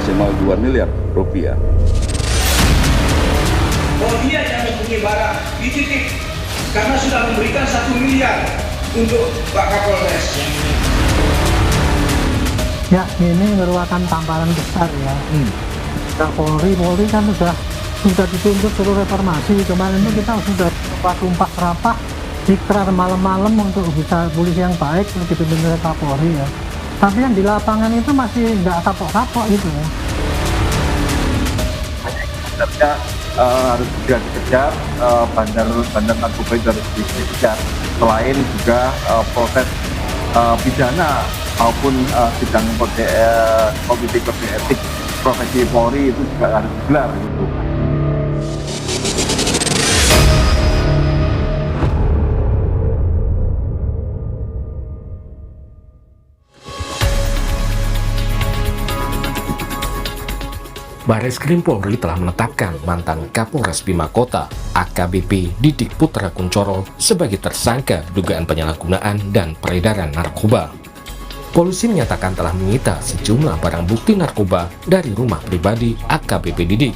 maksimal 2 miliar rupiah. Oh, dia yang mempunyai barang dititip karena sudah memberikan 1 miliar untuk Pak Kapolres. Ya, ini merupakan tamparan besar ya. Polri kan sudah dituntut suruh reformasi. Kemarin itu kita sudah tumpah serapah dikrar malam-malam untuk bisa polisi yang baik dipimpin oleh Kapolri ya. Tapi yang di lapangan itu masih nggak kapok-kapok gitu ya. Sebenarnya harus juga dikejar, bandar narkoba itu harus dikejar. Selain juga proses pidana maupun sidang komite kode etik profesi Polri itu juga harus digelar gitu. Bareskrim Polri telah menetapkan mantan Kapolres Bima Kota AKBP Didik Putra Kuncoro sebagai tersangka dugaan penyalahgunaan dan peredaran narkoba. Polisi menyatakan telah menyita sejumlah barang bukti narkoba dari rumah pribadi AKBP Didik.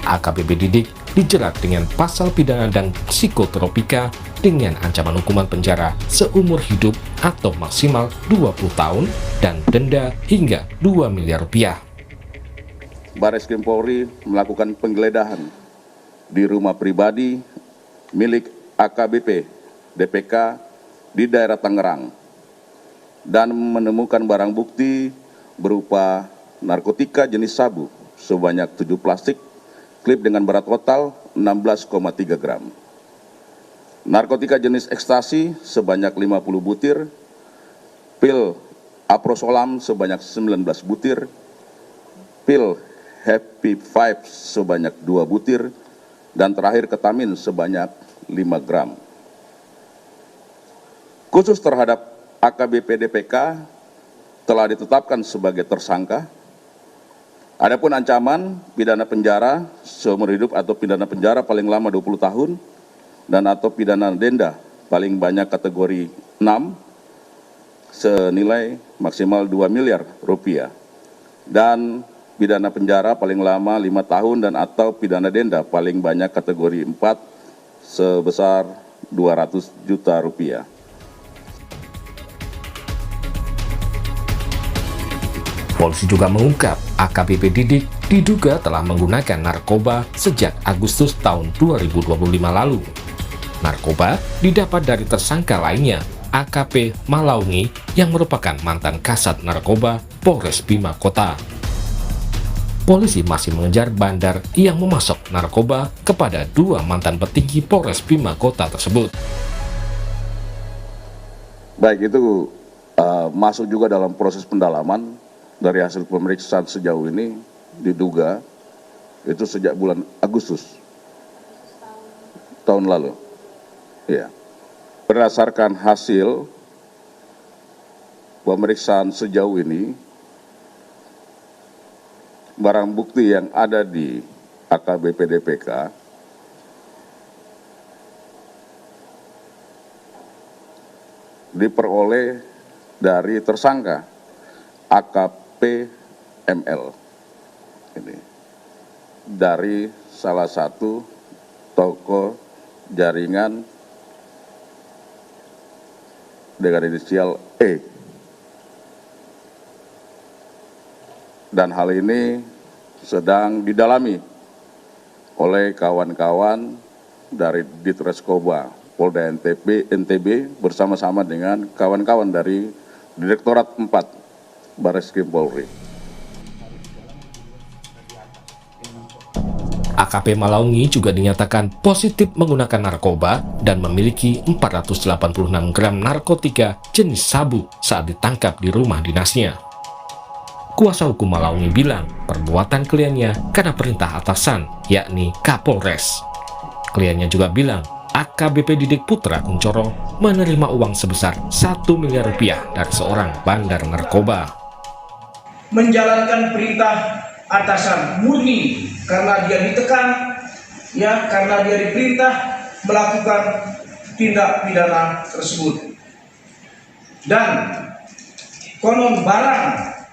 AKBP Didik dijerat dengan pasal pidana dan psikotropika dengan ancaman hukuman penjara seumur hidup atau maksimal 20 tahun dan denda hingga 2 miliar rupiah. Bareskrim Polri melakukan penggeledahan di rumah pribadi milik AKBP DPK di daerah Tangerang dan menemukan barang bukti berupa narkotika jenis sabu sebanyak 7 plastik, klip dengan berat total 16,3 gram. Narkotika jenis ekstasi sebanyak 50 butir, pil aprosolam sebanyak 19 butir, pil Happy Five sebanyak 2 butir, dan terakhir ketamin sebanyak 5 gram. Khusus terhadap AKBP DPK telah ditetapkan sebagai tersangka. Adapun ancaman pidana penjara seumur hidup atau pidana penjara paling lama 20 tahun dan atau pidana denda paling banyak kategori 6 senilai maksimal 2 miliar rupiah dan pidana penjara paling lama 5 tahun dan atau pidana denda paling banyak kategori 4 sebesar 200 juta rupiah. Polisi juga mengungkap AKBP Didik diduga telah menggunakan narkoba sejak Agustus tahun 2025 lalu. Narkoba didapat dari tersangka lainnya, AKP Malaungi yang merupakan mantan Kasat Narkoba Polres Bima Kota. Polisi masih mengejar bandar yang memasok narkoba kepada 2 mantan petinggi Polres Bima Kota tersebut. Baik, itu masuk juga dalam proses pendalaman. Dari hasil pemeriksaan sejauh ini diduga itu sejak bulan Agustus tahun lalu. Ya. Berdasarkan hasil pemeriksaan sejauh ini, barang bukti yang ada di AKBP DPK diperoleh dari tersangka AKPML ini dari salah satu toko jaringan dengan inisial E. Dan hal ini sedang didalami oleh kawan-kawan dari Ditreskoba Polda NTB bersama-sama dengan kawan-kawan dari Direktorat 4 Bareskrim Polri. AKP Malaungi juga dinyatakan positif menggunakan narkoba dan memiliki 486 gram narkotika jenis sabu saat ditangkap di rumah dinasnya. Kuasa hukum Malaungi bilang perbuatan kliennya karena perintah atasan, yakni Kapolres. Kliennya juga bilang AKBP Didik Putra Kuncoro menerima uang sebesar 1 miliar rupiah dari seorang bandar narkoba. Menjalankan perintah atasan murni karena dia ditekan, ya, karena dia diperintah melakukan tindak pidana tersebut. Dan konon barang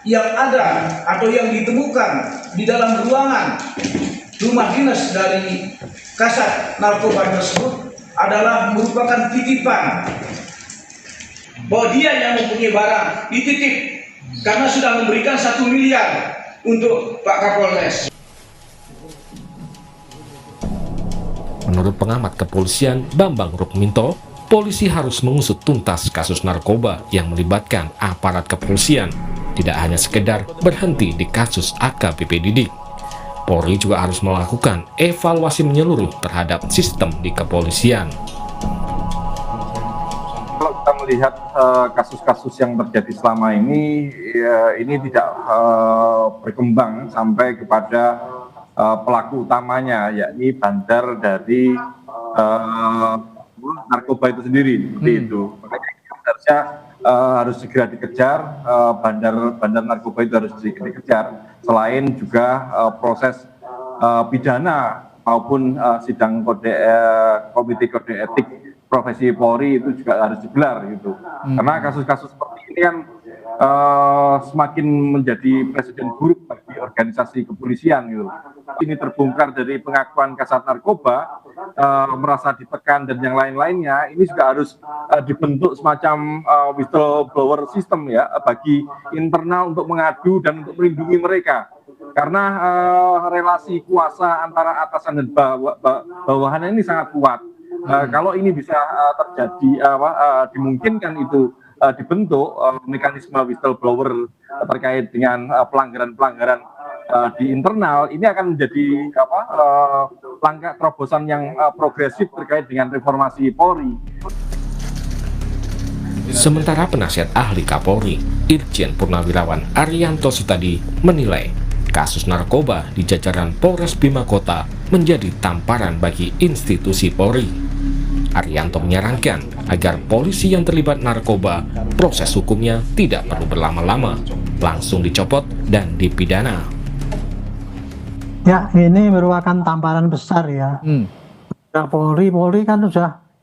yang ada atau yang ditemukan di dalam ruangan rumah dinas dari Kasat Narkoba tersebut adalah merupakan titipan bahwa dia yang mempunyai barang dititip karena sudah memberikan 1 miliar untuk Pak Kapolres. Menurut pengamat kepolisian Bambang Rukminto, polisi harus mengusut tuntas kasus narkoba yang melibatkan aparat kepolisian, tidak hanya sekedar berhenti di kasus AKBP Didik. Polri juga harus melakukan evaluasi menyeluruh terhadap sistem di kepolisian. Kalau kita melihat kasus-kasus yang terjadi selama ini, ya, ini tidak berkembang sampai kepada pelaku utamanya, yakni bandar dari narkoba itu sendiri, seperti itu. Makanya harusnya harus segera dikejar, bandar narkoba itu harus dikejar. Selain juga proses pidana maupun sidang komite kode etik profesi Polri itu juga harus digelar gitu. Karena kasus-kasus seperti ini kan semakin menjadi presiden buruk bagi organisasi kepolisian gitu. Ini terbongkar dari pengakuan Kasat Narkoba, merasa ditekan dan yang lain-lainnya. Ini juga harus dibentuk semacam whistleblower system ya, bagi internal untuk mengadu dan untuk melindungi mereka. Karena relasi kuasa antara atasan dan bawahan ini sangat kuat. Kalau ini bisa terjadi, dimungkinkan itu dibentuk mekanisme whistleblower terkait dengan pelanggaran-pelanggaran di internal, ini akan menjadi langkah terobosan yang progresif terkait dengan reformasi Polri. Sementara penasihat ahli Kapolri, Irjen Purnawirawan Arianto Sutadi menilai kasus narkoba di jajaran Polres Bima Kota menjadi tamparan bagi institusi Polri. Arianto menyarankan agar polisi yang terlibat narkoba, proses hukumnya tidak perlu berlama-lama, langsung dicopot dan dipidana. Ya, ini merupakan tamparan besar ya. Polri kan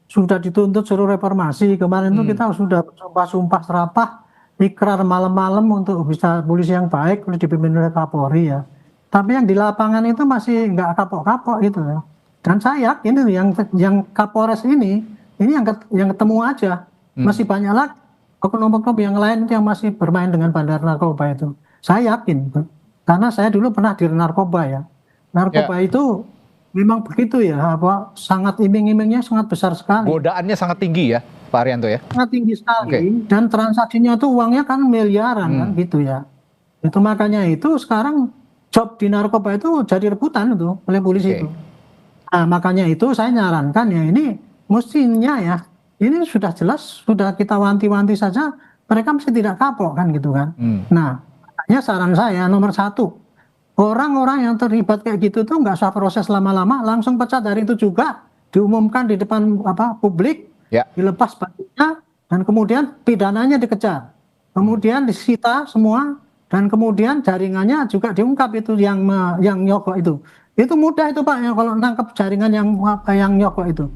sudah dituntut suruh reformasi. Kemarin itu kita sudah sumpah serapah, ikrar malam-malam untuk bisa polisi yang baik dipimpin oleh Kapolri ya. Tapi yang di lapangan itu masih nggak kapok-kapok gitu ya. Dan saya yakin yang Kapolres ini yang ketemu aja. Masih banyak lagi oknum-oknum yang lain yang masih bermain dengan bandar narkoba itu. Saya yakin, karena saya dulu pernah di narkoba ya. Narkoba itu memang begitu ya, sangat iming-imingnya sangat besar sekali. Godaannya sangat tinggi ya, Pak Arianto ya? Sangat tinggi sekali, dan transaksinya tuh uangnya kan miliaran kan gitu ya. Itu makanya itu sekarang job di narkoba itu jadi rebutan itu oleh polisi itu. Nah, makanya itu saya nyarankan ya ini mestinya ya, ini sudah jelas, sudah kita wanti-wanti saja, mereka mesti tidak kapok kan gitu kan. Nah, makanya saran saya nomor 1, orang-orang yang terlibat kayak gitu tuh nggak usah proses lama-lama, langsung pecat dari itu juga, diumumkan di depan publik, dilepas bajunya, dan kemudian pidananya dikejar, kemudian disita semua, dan kemudian jaringannya juga diungkap itu yang nyogok itu. Itu mudah itu Pak, ya, kalau nangkep jaringan yang nyogok itu.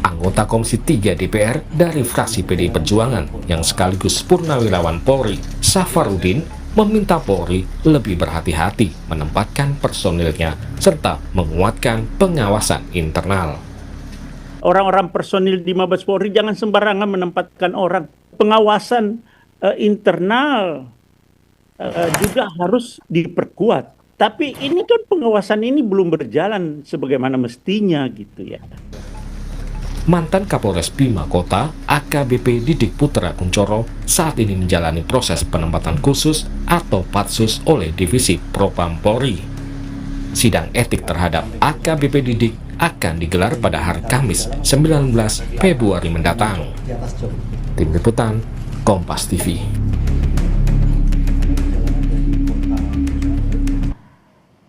Anggota Komisi 3 DPR dari fraksi PDI Perjuangan yang sekaligus Purnawirawan Polri, Safarudin, meminta Polri lebih berhati-hati menempatkan personilnya serta menguatkan pengawasan internal. Orang-orang personil di Mabes Polri jangan sembarangan menempatkan orang. Pengawasan internal juga harus diperkuat. Tapi ini kan pengawasan ini belum berjalan sebagaimana mestinya gitu ya. Mantan Kapolres Bima Kota, AKBP Didik Putra Kuncoro, saat ini menjalani proses penempatan khusus atau patsus oleh Divisi Propam Polri. Sidang etik terhadap AKBP Didik akan digelar pada hari Kamis 19 Februari mendatang. Tim Liputan, Kompas TV.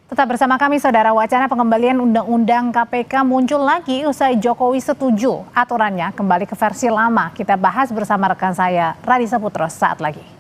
Tetap bersama kami, Saudara. Wacana pengembalian Undang-Undang KPK muncul lagi usai Jokowi setuju aturannya kembali ke versi lama. Kita bahas bersama rekan saya, Radisa Putro, saat lagi.